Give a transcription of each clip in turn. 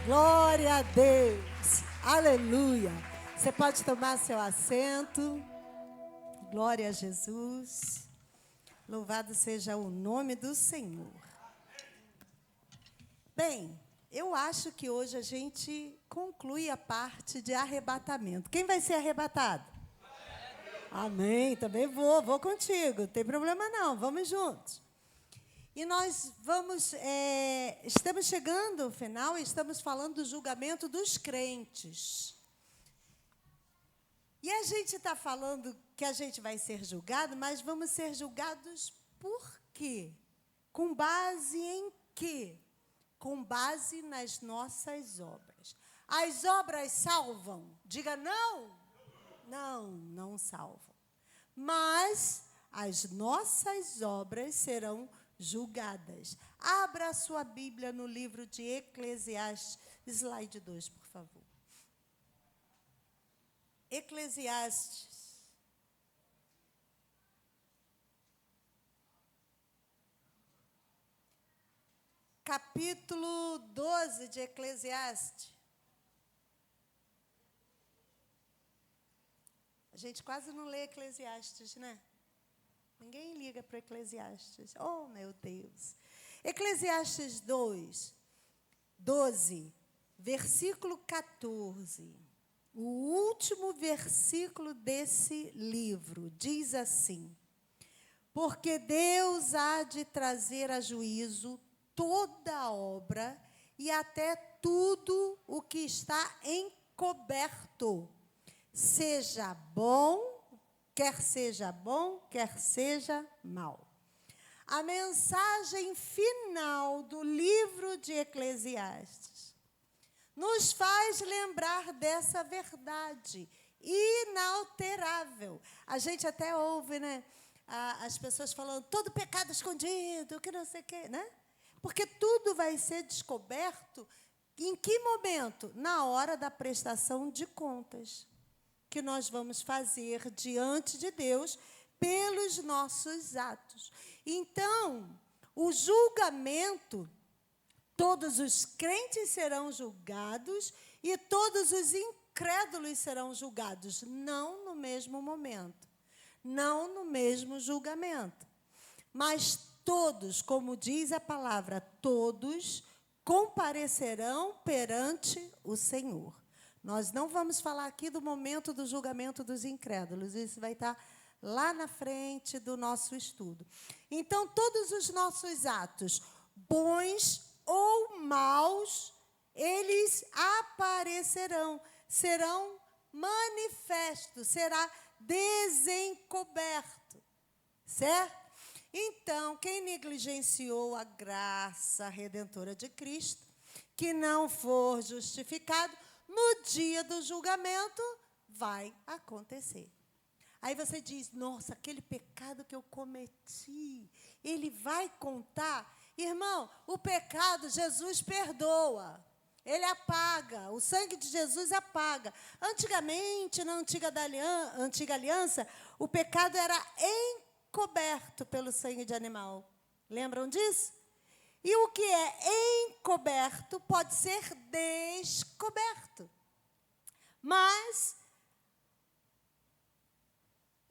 Glória a Deus. Aleluia. Você pode tomar seu assento. Glória a Jesus. Louvado seja o nome do Senhor. Bem, eu acho que hoje a gente conclui a parte de arrebatamento. Quem vai ser arrebatado? Amém. Também vou contigo. Não tem problema não, vamos juntos. E nós estamos chegando ao final e estamos falando do julgamento dos crentes. E a gente está falando que a gente vai ser julgado, mas vamos ser julgados por quê? Com base em quê? Com base nas nossas obras. As obras salvam? Diga não. Não salvam. Mas as nossas obras serão julgadas. Abra a sua Bíblia no livro de Eclesiastes, slide 2, por favor. Eclesiastes. Capítulo 12 de Eclesiastes. A gente quase não lê Eclesiastes, né? Ninguém liga para Eclesiastes. Oh, meu Deus. Eclesiastes 12, versículo 14. O último versículo desse livro diz assim: porque Deus há de trazer a juízo toda a obra e até tudo o que está encoberto, seja bom, quer seja mal. A mensagem final do livro de Eclesiastes nos faz lembrar dessa verdade inalterável. A gente até ouve, né, as pessoas falando, todo pecado escondido, que não sei o quê, né? Porque tudo vai ser descoberto em que momento? Na hora da prestação de contas, que nós vamos fazer diante de Deus pelos nossos atos. Então, o julgamento, todos os crentes serão julgados e todos os incrédulos serão julgados, não no mesmo momento, não no mesmo julgamento, mas todos, como diz a palavra, todos comparecerão perante o Senhor. Nós não vamos falar aqui do momento do julgamento dos incrédulos, isso vai estar lá na frente do nosso estudo. Então, todos os nossos atos, bons ou maus, eles aparecerão, serão manifestos, será desencoberto, certo? Então, quem negligenciou a graça redentora de Cristo, que não for justificado, no dia do julgamento, vai acontecer. Aí você diz, nossa, aquele pecado que eu cometi, ele vai contar? Irmão, o pecado Jesus perdoa, ele apaga, o sangue de Jesus apaga. Antigamente, na antiga aliança, o pecado era encoberto pelo sangue de animal. Lembram disso? E o que é encoberto pode ser descoberto. Mas,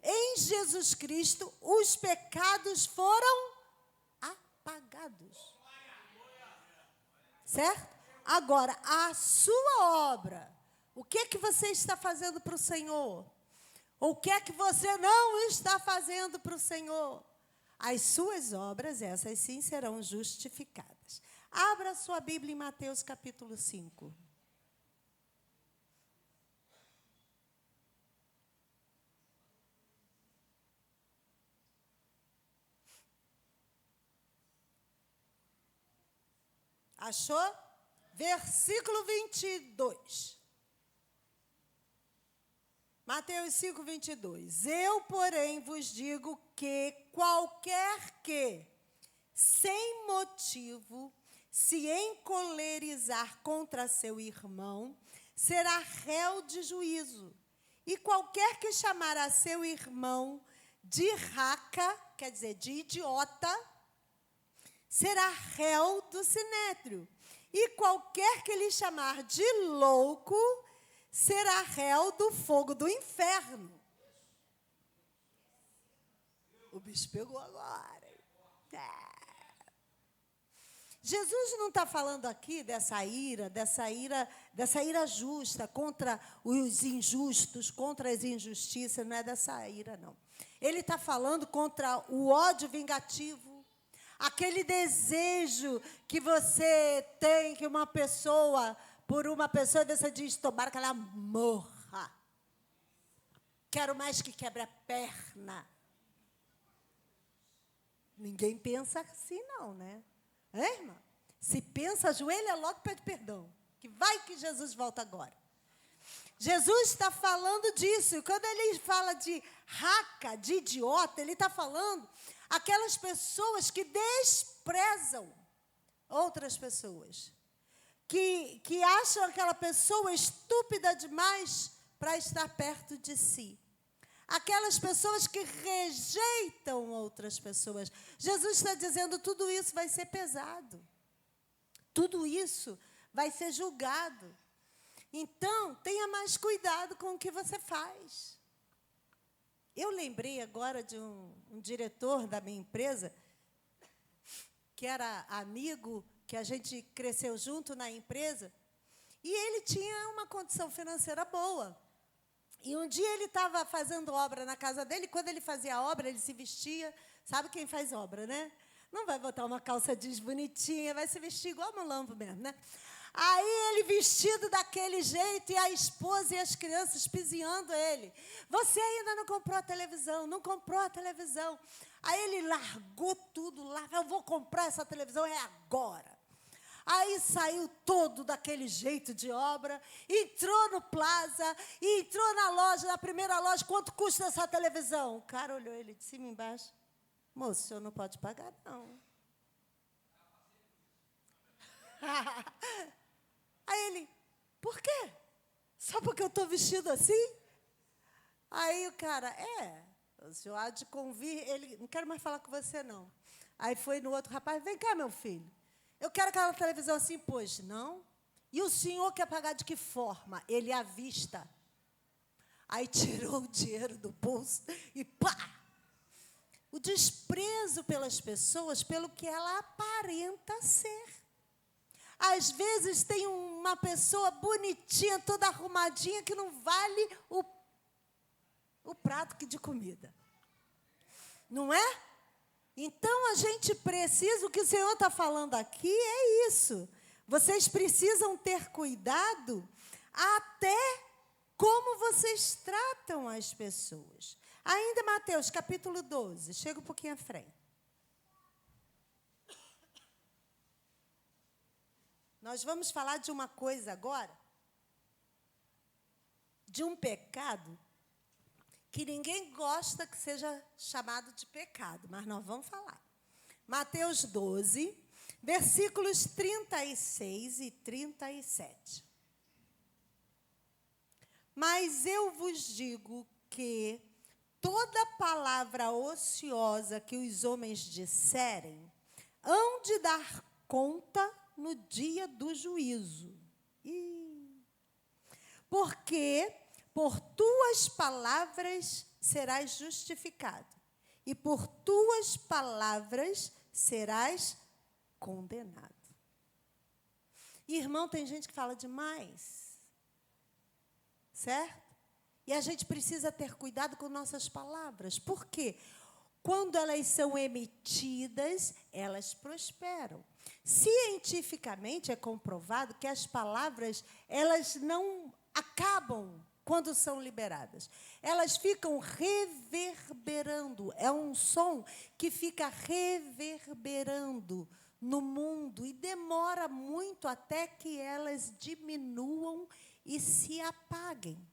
em Jesus Cristo, os pecados foram apagados. Certo? Agora, a sua obra, o que é que você está fazendo para o Senhor? O que é que você não está fazendo para o Senhor? As suas obras, essas sim, serão justificadas. Abra sua Bíblia em Mateus capítulo 5. Achou? Versículo 22. Mateus 5, 22. Eu, porém, vos digo que qualquer que, sem motivo, se encolerizar contra seu irmão, será réu de juízo. E qualquer que chamar a seu irmão de raca, quer dizer, de idiota, será réu do sinédrio. E qualquer que lhe chamar de louco será réu do fogo do inferno. O bicho pegou agora. Jesus não está falando aqui dessa ira justa contra os injustos, contra as injustiças, não é dessa ira, não. Ele está falando contra o ódio vingativo, aquele desejo que você tem que por uma pessoa, você diz, tomara que ela morra. Quero mais que quebre a perna. Ninguém pensa assim, não, né? É, irmã? Se pensa, ajoelha logo e pede perdão. Que vai que Jesus volta agora. Jesus está falando disso. E quando ele fala de raca, de idiota, ele está falando aquelas pessoas que desprezam outras pessoas. Que acham aquela pessoa estúpida demais para estar perto de si. Aquelas pessoas que rejeitam outras pessoas. Jesus está dizendo, tudo isso vai ser pesado. Tudo isso vai ser julgado. Então, tenha mais cuidado com o que você faz. Eu lembrei agora de um diretor da minha empresa, que era amigo, que a gente cresceu junto na empresa, e ele tinha uma condição financeira boa. E um dia ele estava fazendo obra na casa dele, e quando ele fazia a obra, ele se vestia. Sabe quem faz obra, né? Não vai botar uma calça jeans bonitinha, vai se vestir igual malambo mesmo, né? Aí ele vestido daquele jeito, e a esposa e as crianças piseando ele. Você ainda não comprou a televisão, não comprou a televisão. Aí ele largou tudo lá, eu vou comprar essa televisão, é agora. Aí saiu todo daquele jeito de obra, entrou no Plaza, e entrou na loja, na primeira loja, quanto custa essa televisão? O cara olhou ele de cima e embaixo. Moço, o senhor não pode pagar, não. Aí ele, por quê? Só porque eu estou vestido assim? Aí o cara, o senhor há de convir, ele, não quero mais falar com você, não. Aí foi no outro rapaz, vem cá, meu filho. Eu quero aquela televisão assim, pois não. E o senhor quer pagar de que forma? Ele à vista. Aí tirou o dinheiro do bolso e pá! O desprezo pelas pessoas, pelo que ela aparenta ser. Às vezes tem uma pessoa bonitinha, toda arrumadinha, que não vale o prato de comida. Não é? Então, a gente precisa, o que o Senhor está falando aqui é isso. Vocês precisam ter cuidado até como vocês tratam as pessoas. Ainda Mateus, capítulo 12, chega um pouquinho à frente. Nós vamos falar de uma coisa agora, de um pecado que ninguém gosta que seja chamado de pecado, mas nós vamos falar. Mateus 12, versículos 36 e 37. Mas eu vos digo que toda palavra ociosa que os homens disserem, hão de dar conta no dia do juízo. Porque por tuas palavras serás justificado, e por tuas palavras serás condenado. Irmão, tem gente que fala demais, certo? E a gente precisa ter cuidado com nossas palavras. Por quê? Quando elas são emitidas, elas prosperam. Cientificamente é comprovado que as palavras, elas não acabam quando são liberadas. Elas ficam reverberando. É um som que fica reverberando no mundo e demora muito até que elas diminuam e se apaguem.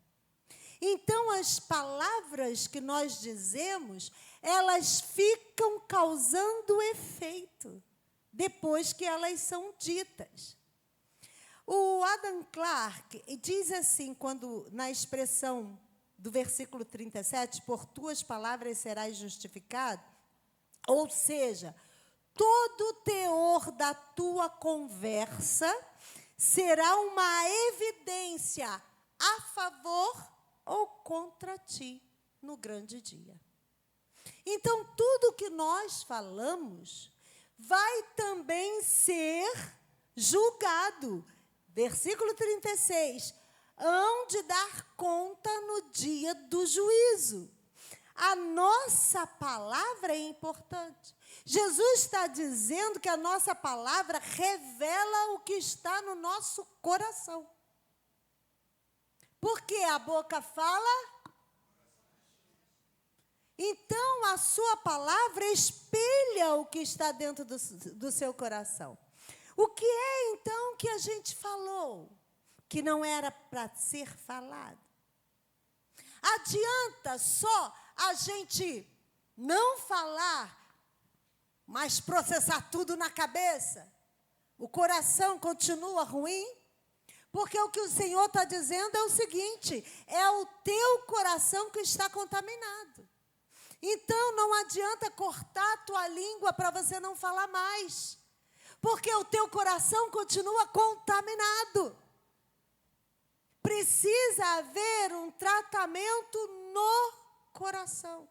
Então, as palavras que nós dizemos, elas ficam causando efeito depois que elas são ditas. O Adam Clarke diz assim, quando na expressão do versículo 37, por tuas palavras serás justificado, ou seja, todo o teor da tua conversa será uma evidência a favor ou contra ti no grande dia. Então, tudo que nós falamos vai também ser julgado. Versículo 36. Hão de dar conta no dia do juízo. A nossa palavra é importante. Jesus está dizendo que a nossa palavra revela o que está no nosso coração. Porque a boca fala, então a sua palavra espelha o que está dentro do seu coração. O que é então que a gente falou, que não era para ser falado? Adianta só a gente não falar, mas processar tudo na cabeça? O coração continua ruim? Porque o que o Senhor está dizendo é o seguinte: é o teu coração que está contaminado. Então, não adianta cortar a tua língua para você não falar mais. Porque o teu coração continua contaminado. Precisa haver um tratamento no coração.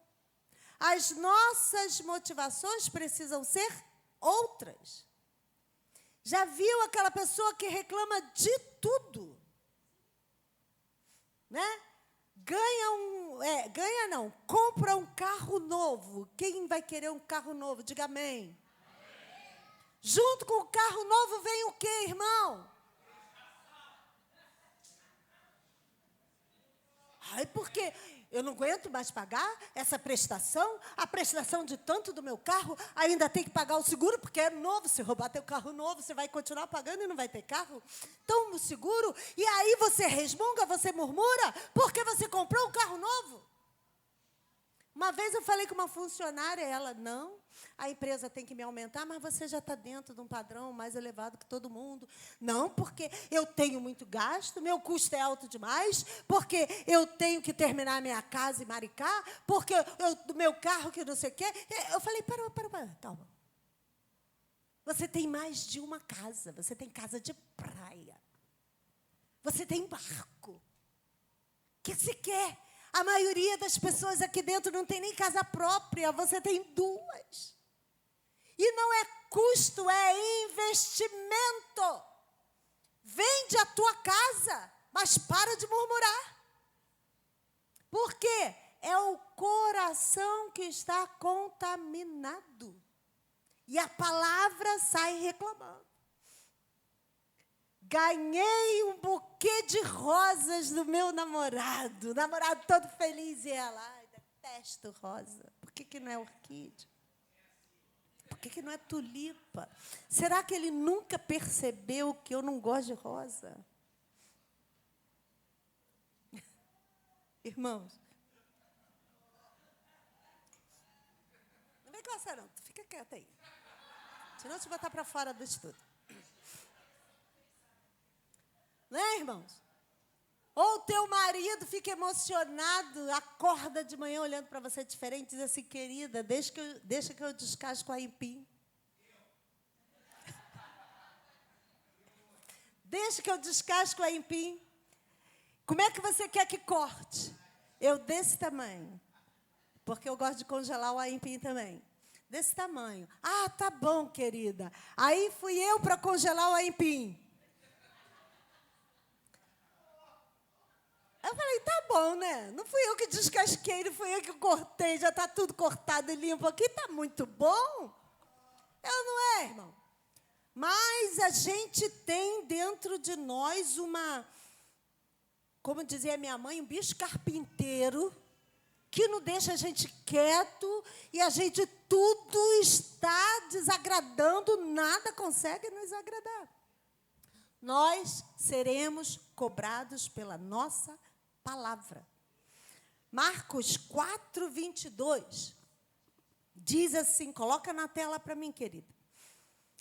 As nossas motivações precisam ser outras. Já viu aquela pessoa que reclama de tudo? Né? Compra um carro novo. Quem vai querer um carro novo? Diga amém. Junto com o carro novo vem o quê, irmão? Ai, porque eu não aguento mais pagar essa prestação, a prestação de tanto do meu carro, ainda tem que pagar o seguro, porque é novo. Se roubar teu carro novo, você vai continuar pagando e não vai ter carro. Então, o seguro, e aí você resmunga, você murmura, porque você comprou um carro novo. Uma vez eu falei com uma funcionária, ela, não, a empresa tem que me aumentar, mas você já está dentro de um padrão mais elevado que todo mundo. Não, porque eu tenho muito gasto, meu custo é alto demais, porque eu tenho que terminar a minha casa em Maricá, porque do meu carro que não sei o quê. Eu falei, para, calma. Você tem mais de uma casa, você tem casa de praia, você tem barco. O que você quer? A maioria das pessoas aqui dentro não tem nem casa própria, você tem duas. E não é custo, é investimento. Vende a tua casa, mas para de murmurar. Por quê? É o coração que está contaminado. E a palavra sai reclamando. Ganhei um buquê de rosas do meu namorado. O namorado todo feliz. E ela, ai, detesto rosa. Por que não é orquídea? Por que não é tulipa? Será que ele nunca percebeu que eu não gosto de rosa? Irmãos, não vem com essa não. Fica quieta aí. Senão eu te botar para fora do estudo. Não é, irmãos? Ou teu marido fica emocionado, acorda de manhã olhando para você diferente, diz assim, querida, deixa que eu descasco a aipim. Deixa que eu descasco a aipim. Como é que você quer que corte? Eu desse tamanho. Porque eu gosto de congelar o aipim também. Desse tamanho. Ah, tá bom, querida. Aí fui eu para congelar o aipim. Eu falei, tá bom, né? Não fui eu que descasquei, não fui eu que cortei, já está tudo cortado e limpo aqui, está muito bom. Eu não é, irmão? Mas a gente tem dentro de nós como dizia minha mãe, um bicho carpinteiro, que não deixa a gente quieto e a gente tudo está desagradando, nada consegue nos agradar. Nós seremos cobrados pela nossa palavra. Marcos 4, 22. Diz assim, coloca na tela para mim, querida.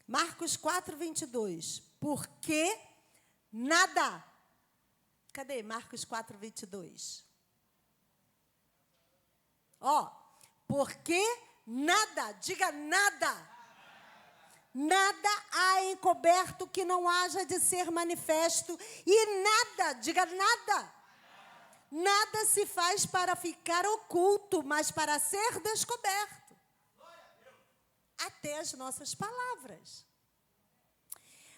Marcos 4, 22. Porque nada... Cadê Marcos 4, 22? Ó, porque nada, diga nada. Nada há encoberto que não haja de ser manifesto, e nada, diga nada, nada se faz para ficar oculto, mas para ser descoberto. Até as nossas palavras.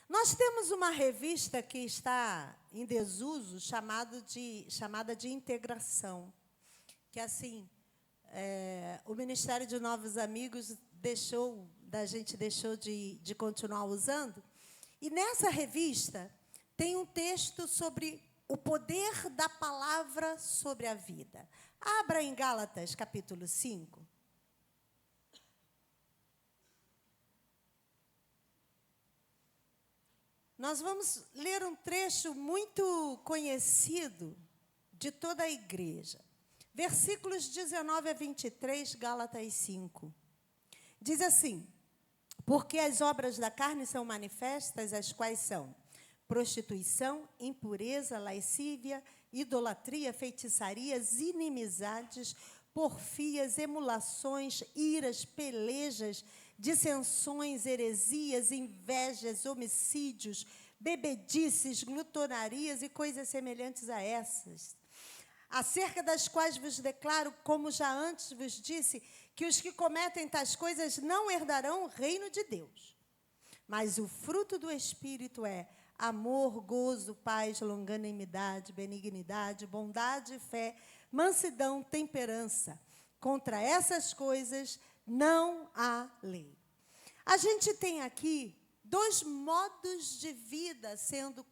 Nós temos uma revista que está em desuso, chamada de Integração, que assim, o Ministério de Novos Amigos a gente deixou de continuar usando. E nessa revista tem um texto sobre o poder da palavra sobre a vida. Abra em Gálatas, capítulo 5. Nós vamos ler um trecho muito conhecido de toda a igreja. Versículos 19 a 23, Gálatas 5. Diz assim: porque as obras da carne são manifestas, as quais são prostituição, impureza, lascívia, idolatria, feitiçarias, inimizades, porfias, emulações, iras, pelejas, dissensões, heresias, invejas, homicídios, bebedices, glutonarias e coisas semelhantes a essas, acerca das quais vos declaro, como já antes vos disse, que os que cometem tais coisas não herdarão o reino de Deus. Mas o fruto do Espírito é amor, gozo, paz, longanimidade, benignidade, bondade, fé, mansidão, temperança. Contra essas coisas não há lei. A gente tem aqui 2 modos de vida sendo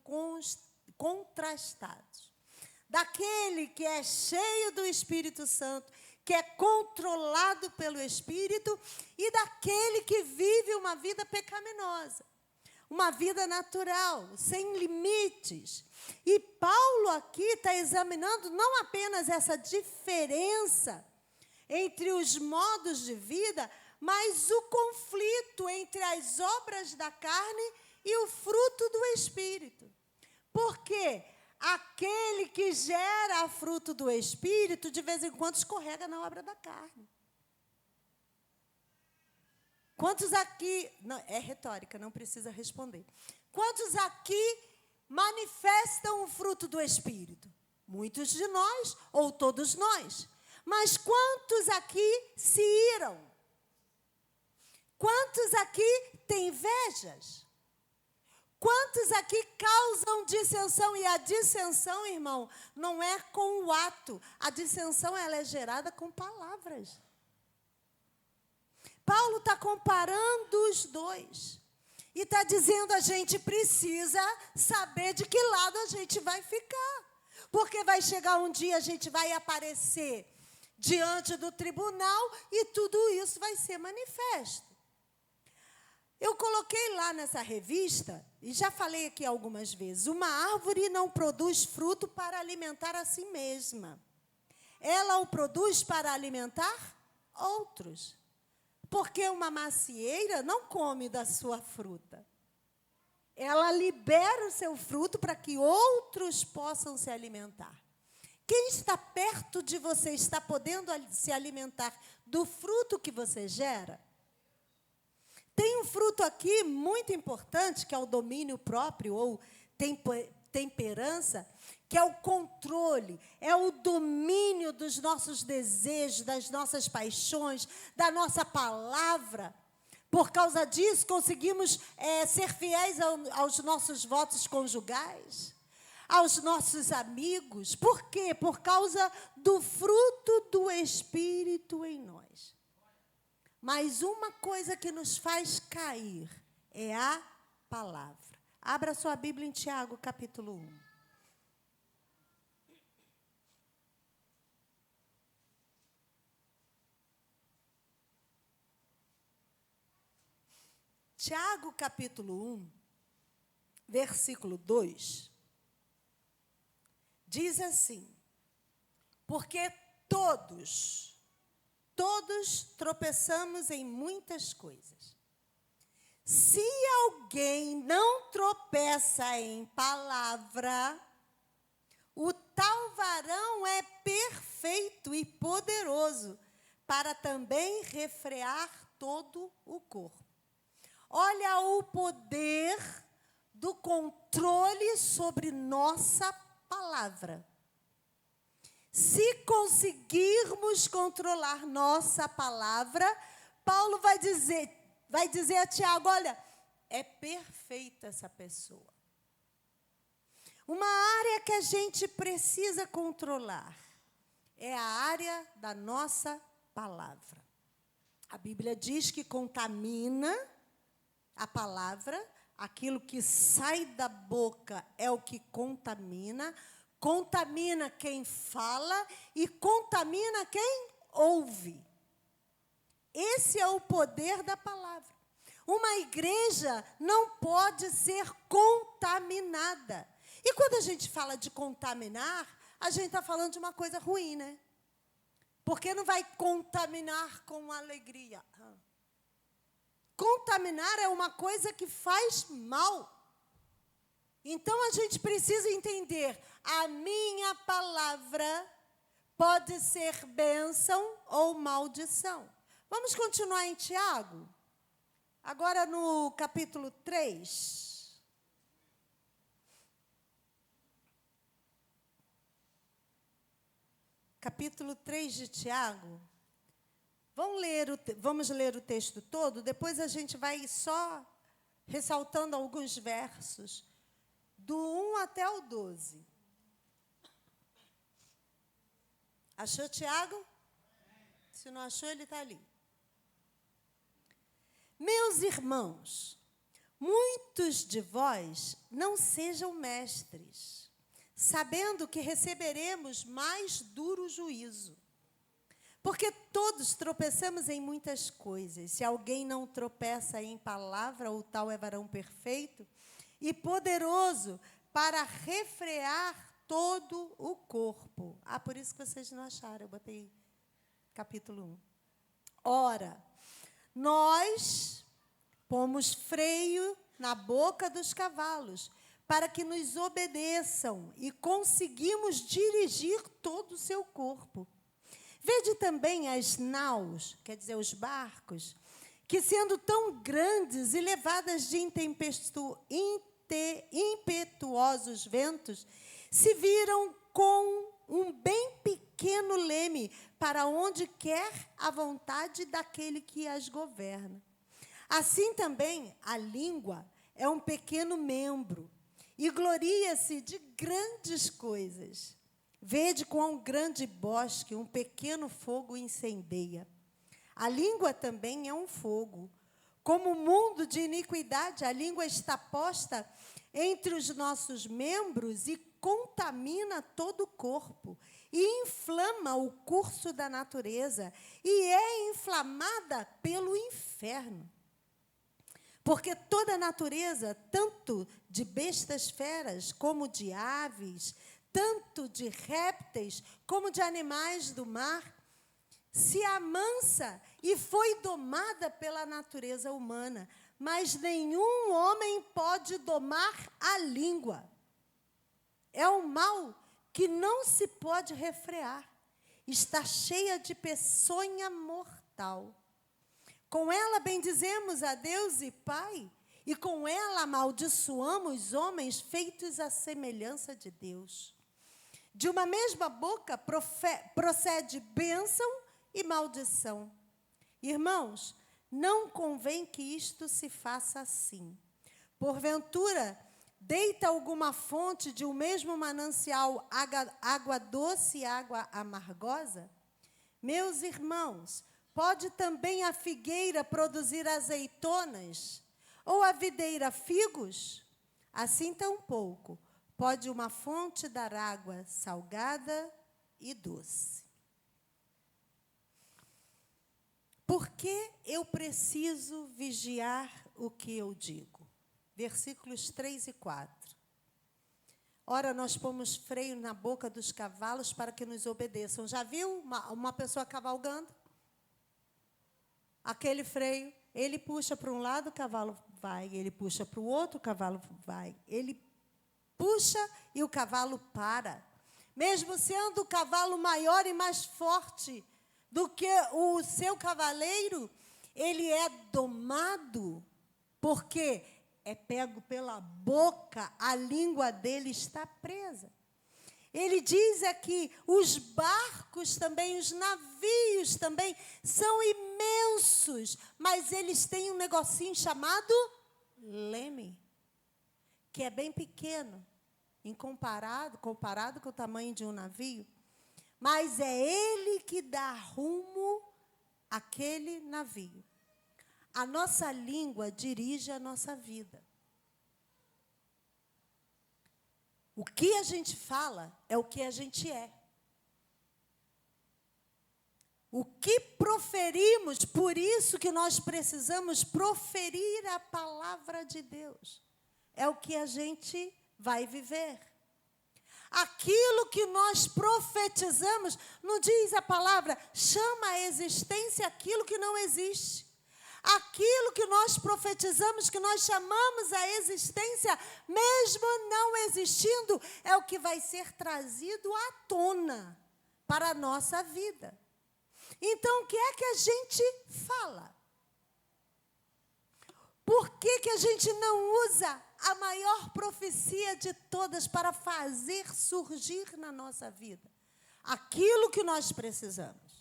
contrastados. Daquele que é cheio do Espírito Santo, que é controlado pelo Espírito, e daquele que vive uma vida pecaminosa, uma vida natural, sem limites. E Paulo aqui está examinando não apenas essa diferença entre os modos de vida, mas o conflito entre as obras da carne e o fruto do Espírito. Por quê? Aquele que gera fruto do Espírito, de vez em quando, escorrega na obra da carne. Quantos aqui... Não, é retórica, não precisa responder. Quantos aqui manifestam o fruto do Espírito? Muitos de nós, ou todos nós. Mas quantos aqui se iram? Quantos aqui têm invejas? Quantos aqui causam dissensão? E a dissensão, irmão, não é com o ato. A dissensão, ela é gerada com palavras. Paulo está comparando os dois. E está dizendo, a gente precisa saber de que lado a gente vai ficar. Porque vai chegar um dia, a gente vai aparecer diante do tribunal e tudo isso vai ser manifesto. Eu coloquei lá nessa revista, e já falei aqui algumas vezes, uma árvore não produz fruto para alimentar a si mesma. Ela o produz para alimentar outros. Porque uma macieira não come da sua fruta. Ela libera o seu fruto para que outros possam se alimentar. Quem está perto de você está podendo se alimentar do fruto que você gera? Tem um fruto aqui muito importante, que é o domínio próprio, ou temperança, que é o controle, é o domínio dos nossos desejos, das nossas paixões, da nossa palavra. Por causa disso, conseguimos ser fiéis aos nossos votos conjugais, aos nossos amigos. Por quê? Por causa do fruto do Espírito em nós. Mas uma coisa que nos faz cair é a palavra. Abra sua Bíblia em Tiago, capítulo 1. Tiago, capítulo 1, versículo 2, diz assim: porque todos tropeçamos em muitas coisas. Se alguém não tropeça em palavra, o tal varão é perfeito e poderoso para também refrear todo o corpo. Olha o poder do controle sobre nossa palavra. Se conseguirmos controlar nossa palavra, Paulo vai dizer a Tiago, olha, é perfeita essa pessoa. Uma área que a gente precisa controlar é a área da nossa palavra. A Bíblia diz que contamina a palavra, aquilo que sai da boca é o que contamina quem fala e contamina quem ouve. Esse é o poder da palavra. Uma igreja não pode ser contaminada. E quando a gente fala de contaminar, a gente está falando de uma coisa ruim, né? Porque não vai contaminar com alegria. Contaminar é uma coisa que faz mal. Então, a gente precisa entender, a minha palavra pode ser bênção ou maldição. Vamos continuar em Tiago? Agora no capítulo 3. Capítulo 3 de Tiago. Vamos ler o texto todo, depois a gente vai só ressaltando alguns versos, do 1 até o 12. Achou, Tiago? Se não achou, ele está ali. Meus irmãos, muitos de vós não sejam mestres, sabendo que receberemos mais duro juízo. Porque todos tropeçamos em muitas coisas. Se alguém não tropeça em palavra, o tal é varão perfeito e poderoso para refrear todo o corpo. Por isso que vocês não acharam, eu botei capítulo 1. Ora, nós pomos freio na boca dos cavalos, para que nos obedeçam e conseguimos dirigir todo o seu corpo. Vede também as naus, quer dizer, os barcos, que sendo tão grandes e levadas de impetuosos ventos, se viram com um bem pequeno leme para onde quer a vontade daquele que as governa. Assim também a língua é um pequeno membro e gloria-se de grandes coisas. Vede quão grande bosque um pequeno fogo incendeia. A língua também é um fogo. Como um mundo de iniquidade, a língua está posta entre os nossos membros e contamina todo o corpo, e inflama o curso da natureza, e é inflamada pelo inferno. Porque toda a natureza, tanto de bestas feras como de aves, tanto de répteis como de animais do mar, se amansa e foi domada pela natureza humana, mas nenhum homem pode domar a língua. É um mal que não se pode refrear. Está cheia de peçonha mortal. Com ela bendizemos a Deus e Pai, e com ela amaldiçoamos homens feitos à semelhança de Deus. De uma mesma boca procede bênção e maldição. Irmãos, não convém que isto se faça assim. Porventura, deita alguma fonte de um mesmo manancial água doce e água amargosa? Meus irmãos, pode também a figueira produzir azeitonas? Ou a videira figos? Assim tampouco pode uma fonte dar água salgada e doce. Por que eu preciso vigiar o que eu digo? Versículos 3 e 4. Ora, nós pomos freio na boca dos cavalos para que nos obedeçam. Já viu uma pessoa cavalgando? Aquele freio, ele puxa para um lado, o cavalo vai. Ele puxa para o outro, o cavalo vai. Ele puxa e o cavalo para. Mesmo sendo o cavalo maior e mais forte do que o seu cavaleiro, ele é domado porque é pego pela boca, a língua dele está presa. Ele diz aqui, os barcos também, os navios também, são imensos, mas eles têm um negocinho chamado leme, que é bem pequeno, comparado com o tamanho de um navio, mas é ele que dá rumo àquele navio. A nossa língua dirige a nossa vida. O que a gente fala é o que a gente é. O que proferimos, por isso que nós precisamos proferir a palavra de Deus. É o que a gente vai viver. Aquilo que nós profetizamos, não diz a palavra, chama a existência aquilo que não existe. Aquilo que nós profetizamos, que nós chamamos a existência, mesmo não existindo, é o que vai ser trazido à tona para a nossa vida. Então, o que é que a gente fala? Por que a gente não usa a maior profecia de todas para fazer surgir na nossa vida aquilo que nós precisamos?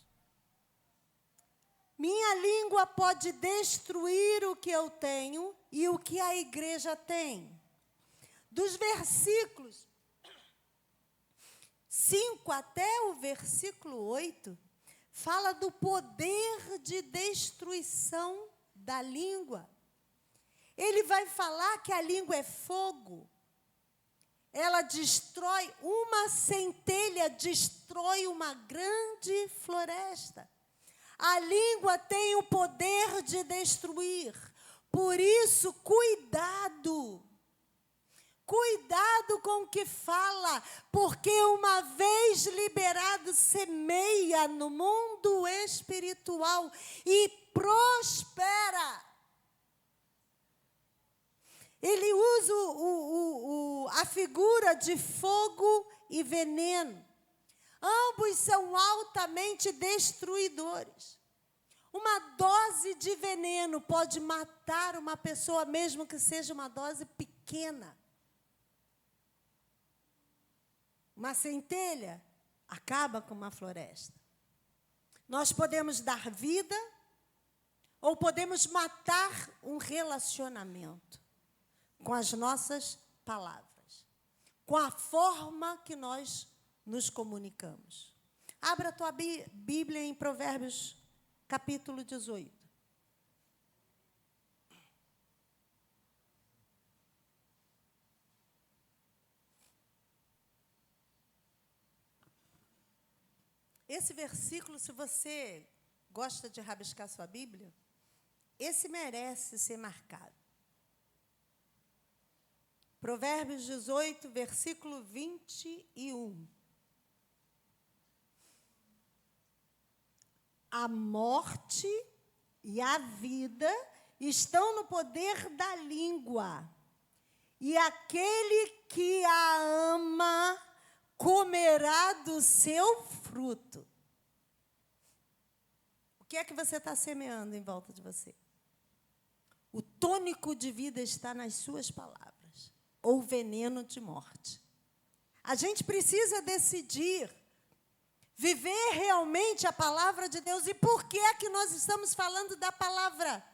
Minha língua pode destruir o que eu tenho e o que a igreja tem. Dos versículos 5 até o versículo 8, fala do poder de destruição da língua. Ele vai falar que a língua é fogo. Ela destrói, uma centelha destrói uma grande floresta. A língua tem o poder de destruir. Por isso, cuidado. Cuidado com o que fala, porque uma vez liberado, semeia no mundo espiritual e prospera. Ele usa a figura de fogo e veneno. Ambos são altamente destruidores. Uma dose de veneno pode matar uma pessoa, mesmo que seja uma dose pequena. Uma centelha acaba com uma floresta. Nós podemos dar vida ou podemos matar um relacionamento com as nossas palavras, com a forma que nós nos comunicamos. Abra a tua Bíblia em Provérbios, capítulo 18. Esse versículo, se você gosta de rabiscar sua Bíblia, esse merece ser marcado. Provérbios 18, versículo 21. A morte e a vida estão no poder da língua, e aquele que a ama comerá do seu fruto. O que é que você está semeando em volta de você? O tônico de vida está nas suas palavras, ou veneno de morte. A gente precisa decidir viver realmente a palavra de Deus. E por que é que nós estamos falando da palavra?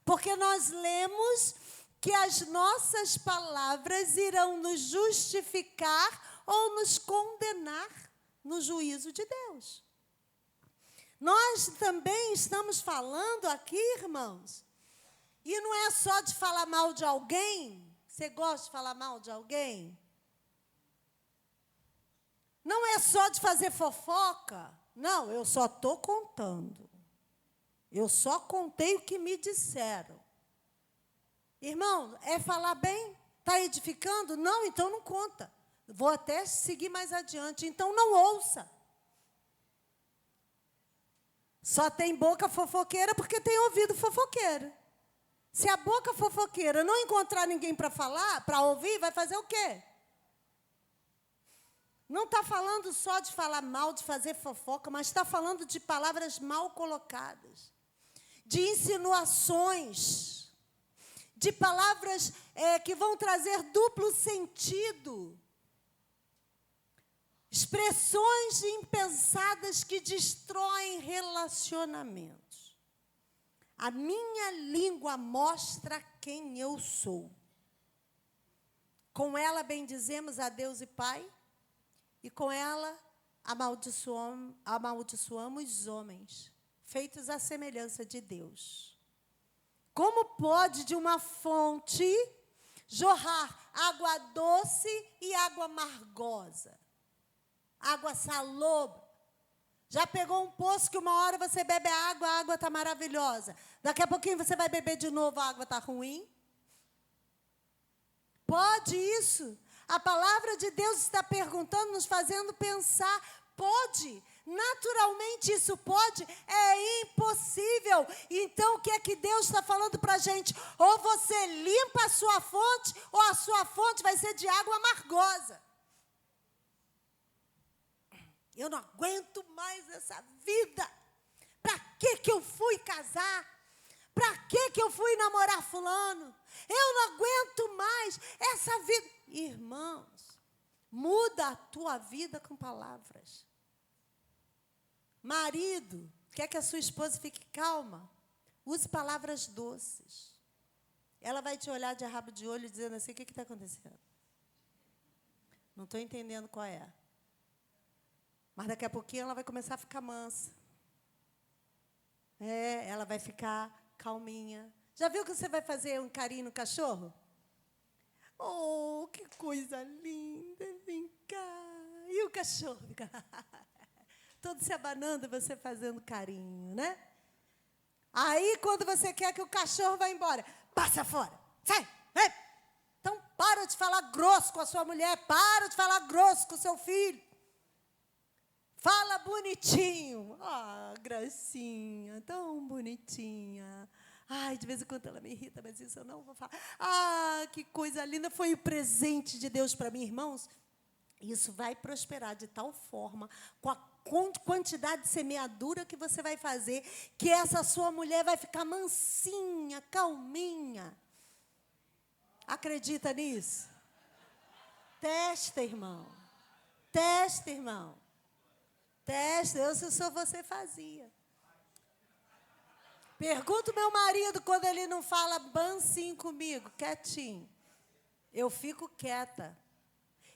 Porque nós lemos que as nossas palavras irão nos justificar ou nos condenar no juízo de Deus. Nós também estamos falando aqui, irmãos, e não é só de falar mal de alguém. Você gosta de falar mal de alguém? Não é só de fazer fofoca. Não, eu só estou contando. Eu só contei o que me disseram. Irmão, é falar bem? Está edificando? Não, então não conta. Vou até seguir mais adiante. Então não ouça. Só tem boca fofoqueira porque tem ouvido fofoqueira. Se a boca fofoqueira não encontrar ninguém para falar, para ouvir, vai fazer o quê? Não está falando só de falar mal, de fazer fofoca, mas está falando de palavras mal colocadas, de insinuações, de palavras que vão trazer duplo sentido. Expressões impensadas que destroem relacionamentos. A minha língua mostra quem eu sou. Com ela bendizemos a Deus e Pai, e com ela amaldiçoamos os homens, feitos à semelhança de Deus. Como pode de uma fonte jorrar água doce e água amargosa? Água salobra. Já pegou um poço que uma hora você bebe a água está maravilhosa. Daqui a pouquinho você vai beber de novo, a água está ruim? Pode isso? A palavra de Deus está perguntando, nos fazendo pensar. Pode? Naturalmente isso pode? É impossível. Então o que é que Deus está falando para a gente? Ou você limpa a sua fonte, ou a sua fonte vai ser de água amargosa. Eu não aguento mais essa vida. Para que eu fui casar? Para que eu fui namorar fulano? Eu não aguento mais essa vida. Irmãos, muda a tua vida com palavras. Marido, quer que a sua esposa fique calma? Use palavras doces. Ela vai te olhar de rabo de olho dizendo assim, o que está acontecendo? Não estou entendendo qual é. Mas daqui a pouquinho ela vai começar a ficar mansa. Ela vai ficar calminha. Já viu que você vai fazer um carinho no cachorro? Oh, que coisa linda, vem cá. E o cachorro fica todo se abanando, você fazendo carinho, né? Aí, quando você quer que o cachorro vá embora, passa fora, sai, vai. Então, para de falar grosso com a sua mulher, para de falar grosso com o seu filho. Fala bonitinho. Ah, gracinha, tão bonitinha. Ai, de vez em quando ela me irrita, mas isso eu não vou falar. Ah, que coisa linda, foi o presente de Deus para mim, irmãos. Isso vai prosperar de tal forma, com a quantidade de semeadura que você vai fazer, que essa sua mulher vai ficar mansinha, calminha. Acredita nisso? Testa, irmão. Testa, irmão. Testa, eu se sou você fazia. Pergunta o meu marido quando ele não fala bancinho comigo, quietinho. Eu fico quieta.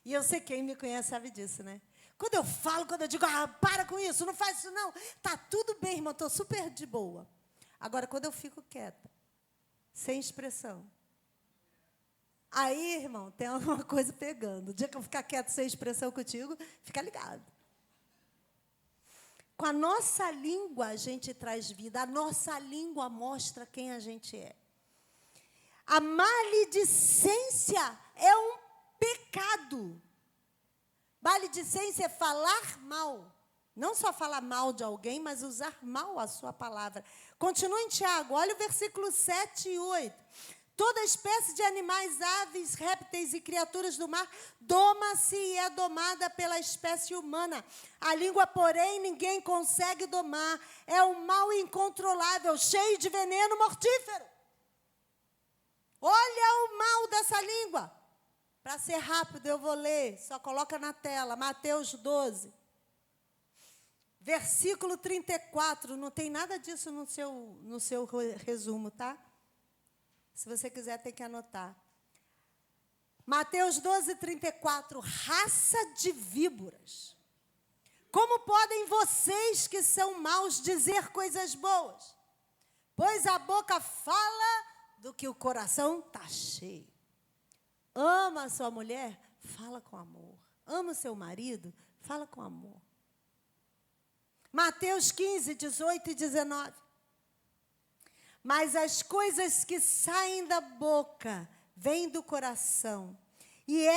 E eu sei quem me conhece sabe disso, né? Quando eu falo, quando eu digo, para com isso, não faz isso não. Tá tudo bem, irmão, estou super de boa. Agora, quando eu fico quieta, sem expressão. Aí, irmão, tem alguma coisa pegando. O dia que eu ficar quieto sem expressão contigo, fica ligado. Com a nossa língua a gente traz vida, a nossa língua mostra quem a gente é. A maledicência é um pecado. Maledicência é falar mal. Não só falar mal de alguém, mas usar mal a sua palavra. Continua em Tiago, olha o versículo 7 e 8. Toda espécie de animais, aves, répteis e criaturas do mar doma-se e é domada pela espécie humana. A língua, porém, ninguém consegue domar. É um mal incontrolável, cheio de veneno mortífero. Olha o mal dessa língua. Para ser rápido, eu vou ler. Só coloca na tela, Mateus 12. Versículo 34. Não tem nada disso no seu resumo, tá? Se você quiser, tem que anotar. Mateus 12, 34. Raça de víboras. Como podem vocês que são maus dizer coisas boas? Pois a boca fala do que o coração está cheio. Ama a sua mulher? Fala com amor. Ama o seu marido? Fala com amor. Mateus 15, 18 e 19. Mas as coisas que saem da boca vêm do coração. E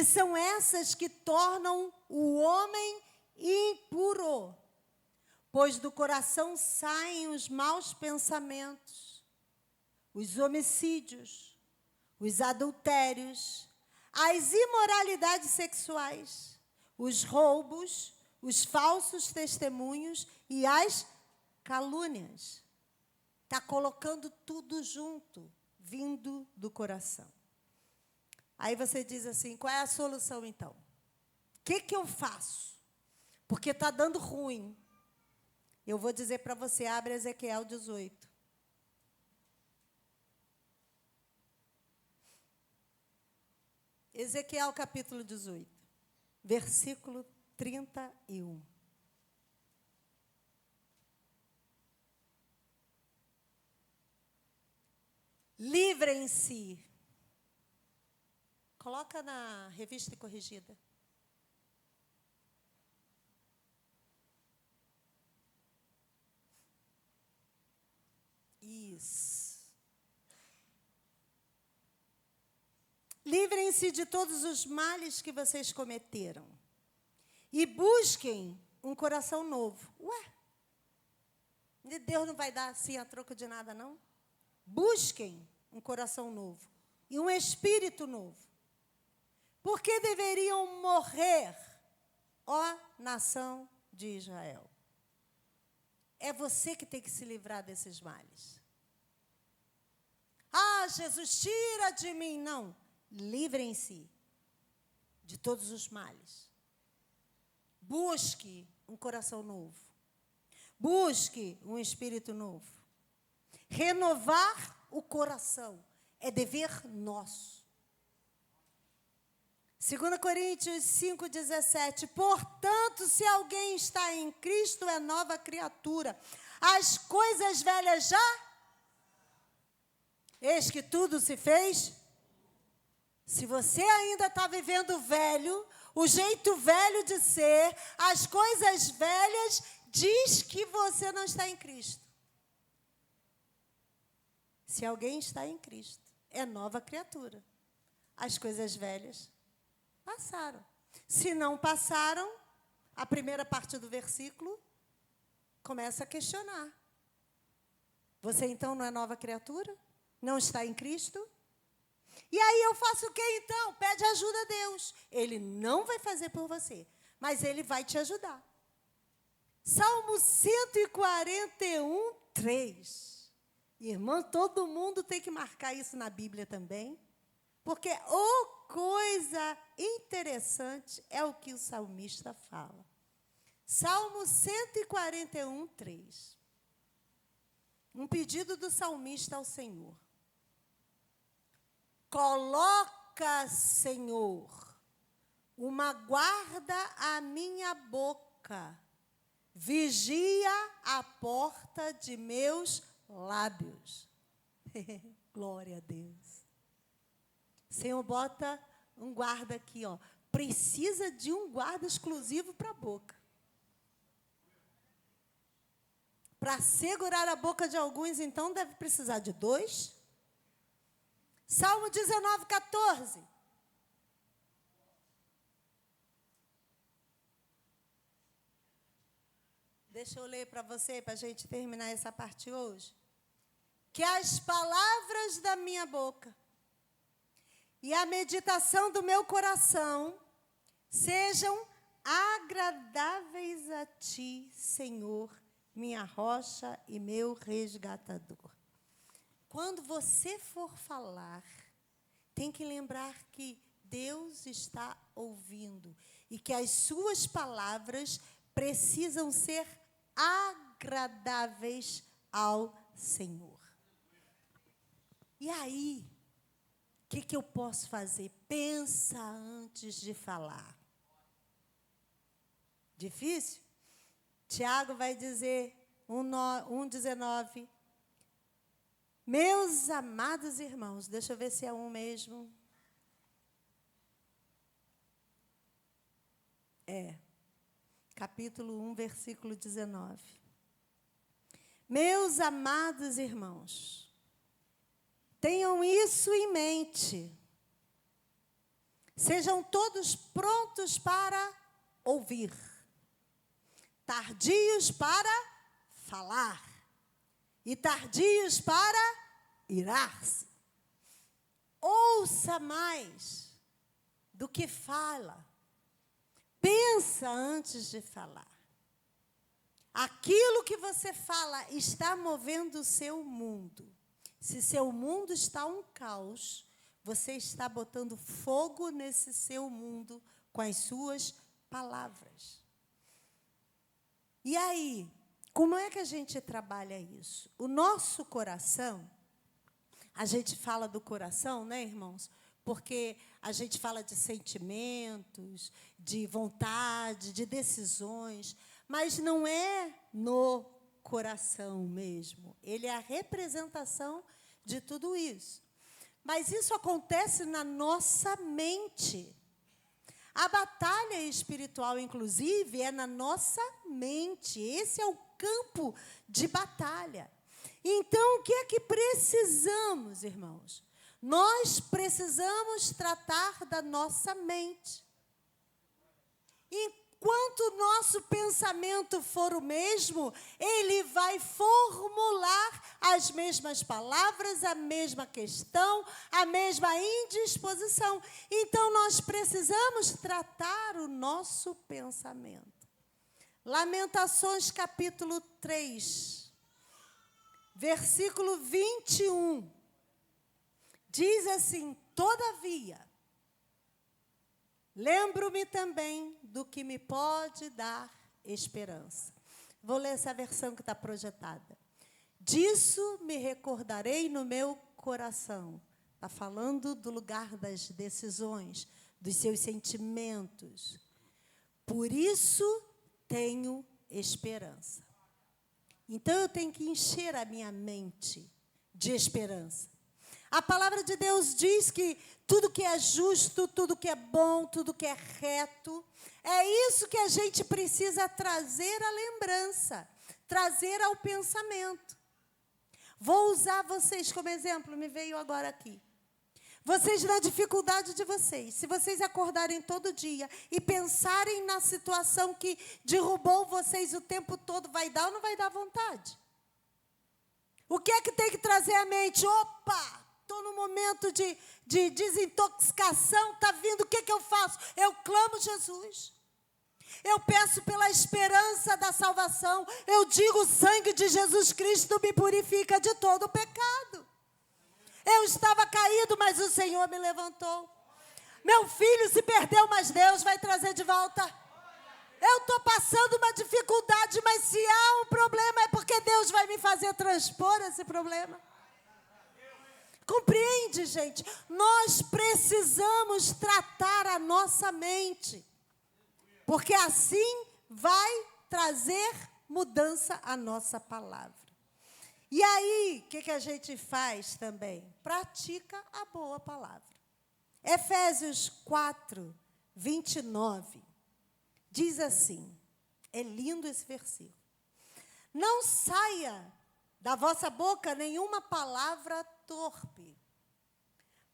são essas que tornam o homem impuro. Pois do coração saem os maus pensamentos, os homicídios, os adultérios, as imoralidades sexuais, os roubos, os falsos testemunhos e as calúnias. Está colocando tudo junto. vindo do coração. Aí você diz assim, qual é a solução então? O que eu faço? Porque está dando ruim. Eu vou dizer para você, abre Ezequiel 18. Ezequiel capítulo 18, versículo 31. Livrem-se. Coloca na revista corrigida. Isso. Livrem-se de todos os males que vocês cometeram. E busquem um coração novo. Ué, Deus não vai dar assim a troco de nada, não? Busquem um coração novo e um espírito novo. Por que deveriam morrer, ó nação de Israel? É você que tem que se livrar desses males. Ah, Jesus, tira de mim. Não. Livrem-se de todos os males. Busque um coração novo. Busque um espírito novo. Renovar o coração é dever nosso. 2 Coríntios 5,17. Portanto, se alguém está em Cristo, é nova criatura. As coisas velhas já? Eis que tudo se fez. Se você ainda está vivendo velho, o jeito velho de ser, as coisas velhas, diz que você não está em Cristo. Se alguém está em Cristo, é nova criatura. As coisas velhas passaram. Se não passaram, a primeira parte do versículo começa a questionar. Você então não é nova criatura? Não está em Cristo? E aí eu faço o que então? Pede ajuda a Deus. Ele não vai fazer por você, mas Ele vai te ajudar. Salmo 141, 3. Irmã, todo mundo tem que marcar isso na Bíblia também, porque coisa interessante é o que o salmista fala. Salmo 141, 3. Um pedido do salmista ao Senhor. Coloca, Senhor, uma guarda à minha boca. Vigia a porta de meus lábios. Glória a Deus. Senhor, bota um guarda aqui, ó. Precisa de um guarda exclusivo para a boca. Para segurar a boca de alguns, então, deve precisar de 2. Salmo 19, 14. Deixa eu ler para você, para a gente terminar essa parte hoje. Que as palavras da minha boca e a meditação do meu coração sejam agradáveis a ti, Senhor, minha rocha e meu resgatador. Quando você for falar, tem que lembrar que Deus está ouvindo e que as suas palavras precisam ser agradáveis ao Senhor. E aí, o que eu posso fazer? Pensa antes de falar. Difícil? Tiago vai dizer, 1,19. Meus amados irmãos, deixa eu ver se é um mesmo. Capítulo 1, versículo 19. Meus amados irmãos, tenham isso em mente. Sejam todos prontos para ouvir, tardios para falar e tardios para irar-se. Ouça mais do que fala. Pensa antes de falar. Aquilo que você fala está movendo o seu mundo. Se seu mundo está um caos, você está botando fogo nesse seu mundo com as suas palavras. E aí, como é que a gente trabalha isso? O nosso coração, a gente fala do coração, né, irmãos? Porque a gente fala de sentimentos, de vontade, de decisões, mas não é no coração mesmo. Ele é a representação de tudo isso. Mas isso acontece na nossa mente. A batalha espiritual, inclusive, é na nossa mente. Esse é o campo de batalha. Então, o que é que precisamos, irmãos? Nós precisamos tratar da nossa mente. Enquanto o nosso pensamento for o mesmo, ele vai formular as mesmas palavras, a mesma questão, a mesma indisposição. Então, nós precisamos tratar o nosso pensamento. Lamentações, capítulo 3, versículo 21. Diz assim: todavia, lembro-me também do que me pode dar esperança. Vou ler essa versão que está projetada. Disso me recordarei no meu coração. Está falando do lugar das decisões, dos seus sentimentos. Por isso tenho esperança. Então eu tenho que encher a minha mente de esperança. A palavra de Deus diz que tudo que é justo, tudo que é bom, tudo que é reto, é isso que a gente precisa trazer à lembrança, trazer ao pensamento. Vou usar vocês como exemplo, me veio agora aqui. Vocês, na dificuldade de vocês, se vocês acordarem todo dia e pensarem na situação que derrubou vocês o tempo todo, vai dar ou não vai dar vontade? O que é que tem que trazer à mente? Opa! Estou no momento de desintoxicação, está vindo, o que eu faço? Eu clamo Jesus. Eu peço pela esperança da salvação. Eu digo, o sangue de Jesus Cristo me purifica de todo o pecado. Eu estava caído, mas o Senhor me levantou. Meu filho se perdeu, mas Deus vai trazer de volta. Eu estou passando uma dificuldade, mas se há um problema, é porque Deus vai me fazer transpor esse problema. Compreende, gente? Nós precisamos tratar a nossa mente, porque assim vai trazer mudança à nossa palavra. E aí, o que a gente faz também? Pratica a boa palavra. Efésios 4, 29, diz assim, é lindo esse versículo. Não saia da vossa boca nenhuma palavra torpe,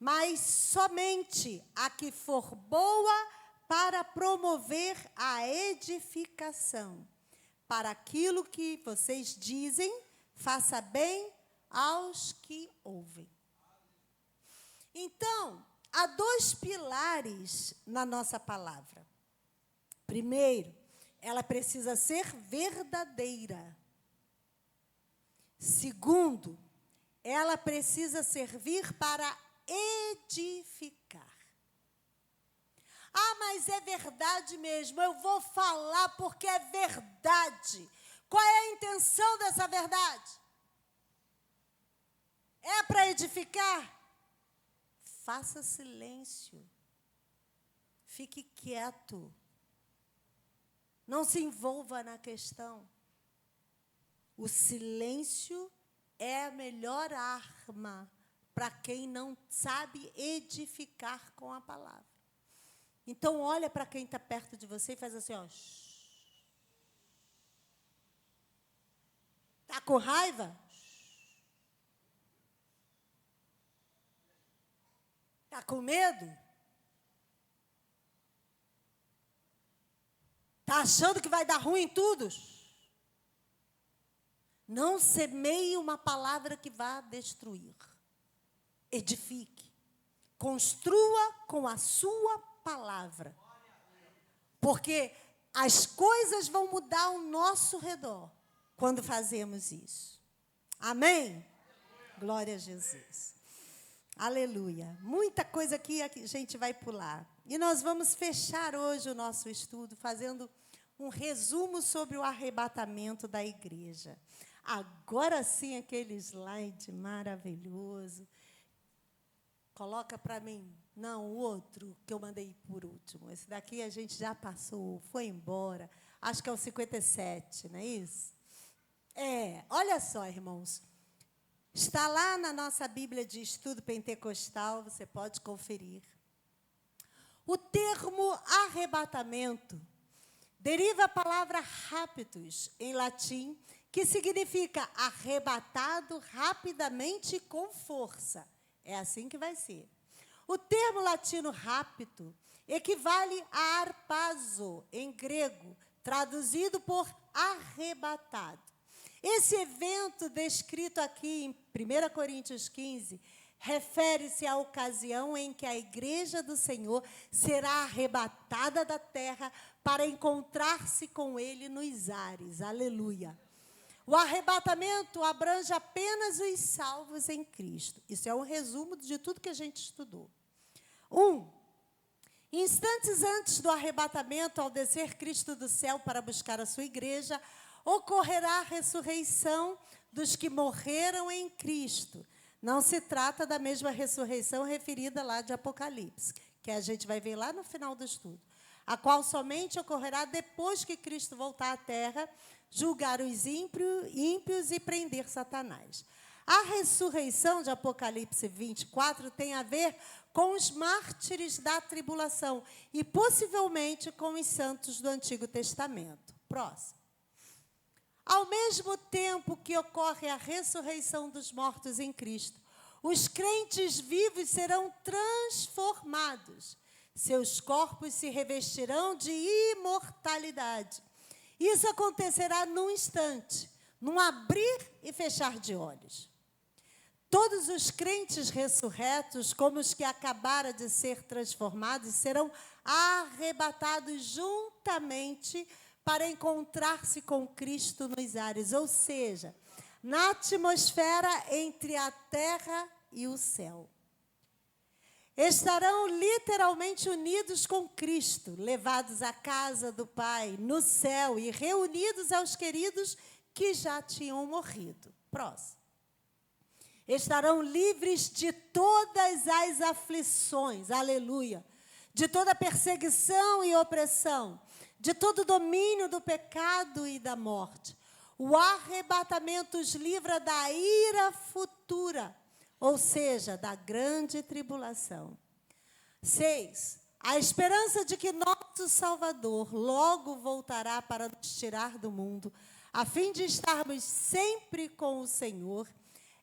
mas somente a que for boa para promover a edificação. Para aquilo que vocês dizem, faça bem aos que ouvem. Então, há dois pilares na nossa palavra. Primeiro, ela precisa ser verdadeira. Segundo, ela precisa servir para edificar. Ah, mas é verdade mesmo, eu vou falar porque é verdade. Qual é a intenção dessa verdade? É para edificar? Faça silêncio. Fique quieto. Não se envolva na questão. O silêncio é a melhor arma para quem não sabe edificar com a palavra. Então, olha para quem está perto de você e faz assim, ó. Está com raiva? Está com medo? Está achando que vai dar ruim em tudo? Não semeie uma palavra que vá destruir. Edifique. Construa com a sua palavra. Porque as coisas vão mudar ao nosso redor quando fazemos isso. Amém? Glória a Jesus. Aleluia. Muita coisa aqui a gente vai pular. E nós vamos fechar hoje o nosso estudo fazendo um resumo sobre o arrebatamento da igreja. Agora sim, aquele slide maravilhoso. Coloca para mim. Não, o outro que eu mandei por último. Esse daqui a gente já passou, foi embora. Acho que é o 57, não é isso? Olha só, irmãos. Está lá na nossa Bíblia de Estudo Pentecostal, você pode conferir. O termo arrebatamento deriva a palavra raptus, em latim, que significa arrebatado rapidamente e com força. É assim que vai ser. O termo latino rapto equivale a harpazo, em grego, traduzido por arrebatado. Esse evento descrito aqui em 1 Coríntios 15 refere-se à ocasião em que a igreja do Senhor será arrebatada da terra para encontrar-se com Ele nos ares. Aleluia. O arrebatamento abrange apenas os salvos em Cristo. Isso é um resumo de tudo que a gente estudou. 1. Instantes antes do arrebatamento, ao descer Cristo do céu para buscar a sua igreja, ocorrerá a ressurreição dos que morreram em Cristo. Não se trata da mesma ressurreição referida lá de Apocalipse, que a gente vai ver lá no final do estudo, a qual somente ocorrerá depois que Cristo voltar à terra, julgar os ímpios e prender Satanás. A ressurreição de Apocalipse 24 tem a ver com os mártires da tribulação e possivelmente com os santos do Antigo Testamento. Próximo. Ao mesmo tempo que ocorre a ressurreição dos mortos em Cristo, os crentes vivos serão transformados. Seus corpos se revestirão de imortalidade. Isso acontecerá num instante, num abrir e fechar de olhos. Todos os crentes ressurretos, como os que acabaram de ser transformados, serão arrebatados juntamente para encontrar-se com Cristo nos ares, ou seja, na atmosfera entre a terra e o céu. Estarão literalmente unidos com Cristo, levados à casa do Pai, no céu, e reunidos aos queridos que já tinham morrido. Próximo. Estarão livres de todas as aflições, aleluia, de toda perseguição e opressão, de todo domínio do pecado e da morte. O arrebatamento os livra da ira futura, ou seja, da grande tribulação. 6. A esperança de que nosso Salvador logo voltará para nos tirar do mundo, a fim de estarmos sempre com o Senhor,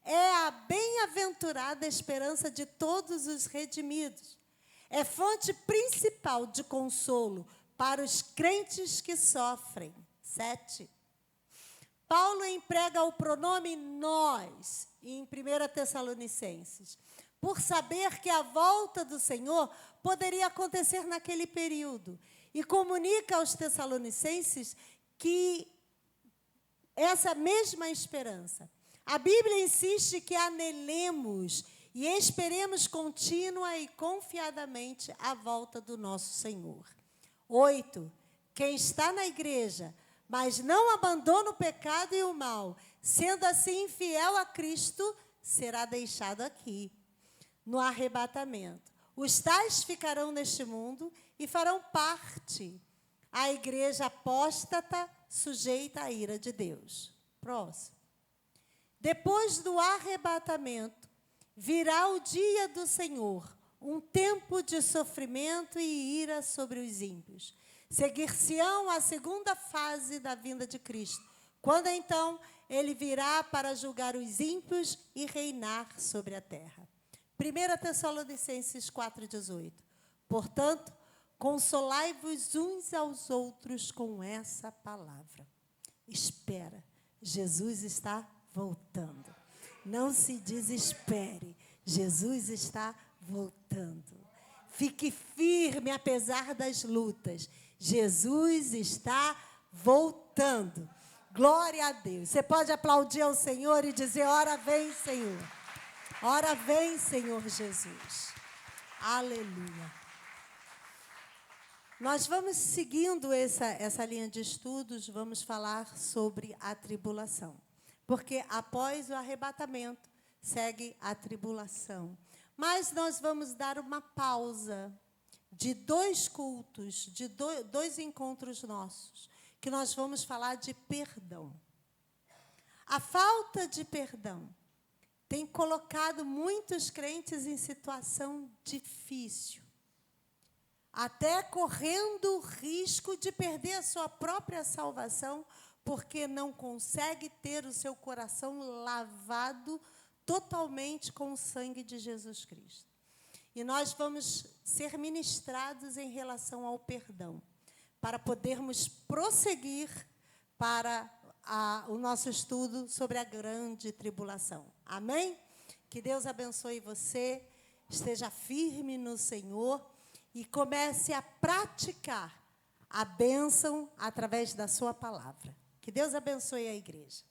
é a bem-aventurada esperança de todos os redimidos. É fonte principal de consolo para os crentes que sofrem. 7. Paulo emprega o pronome nós, em 1 Tessalonicenses, por saber que a volta do Senhor poderia acontecer naquele período, e comunica aos Tessalonicenses que essa mesma esperança. A Bíblia insiste que anelemos e esperemos contínua e confiadamente a volta do nosso Senhor. 8. Quem está na igreja, mas não abandona o pecado e o mal, sendo assim fiel a Cristo, será deixado aqui, no arrebatamento. Os tais ficarão neste mundo e farão parte. A igreja apóstata sujeita à ira de Deus. Próximo. Depois do arrebatamento, virá o dia do Senhor, um tempo de sofrimento e ira sobre os ímpios. Seguir-se-ão a segunda fase da vinda de Cristo, quando então ele virá para julgar os ímpios e reinar sobre a terra. 1 Tessalonicenses 4,18. Portanto, consolai-vos uns aos outros com essa palavra. Espera, Jesus está voltando. Não se desespere, Jesus está voltando. Fique firme apesar das lutas. Jesus está voltando. Glória a Deus. Você pode aplaudir ao Senhor e dizer, ora vem, Senhor. Ora vem, Senhor Jesus. Aleluia. Nós vamos seguindo essa linha de estudos, vamos falar sobre a tribulação. Porque após o arrebatamento, segue a tribulação. Mas nós vamos dar uma pausa de 2 cultos, de dois encontros nossos, que nós vamos falar de perdão. A falta de perdão tem colocado muitos crentes em situação difícil, até correndo o risco de perder a sua própria salvação, porque não consegue ter o seu coração lavado totalmente com o sangue de Jesus Cristo. E nós vamos ser ministrados em relação ao perdão, para podermos prosseguir para o nosso estudo sobre a grande tribulação. Amém? Que Deus abençoe você, esteja firme no Senhor e comece a praticar a bênção através da sua palavra. Que Deus abençoe a igreja.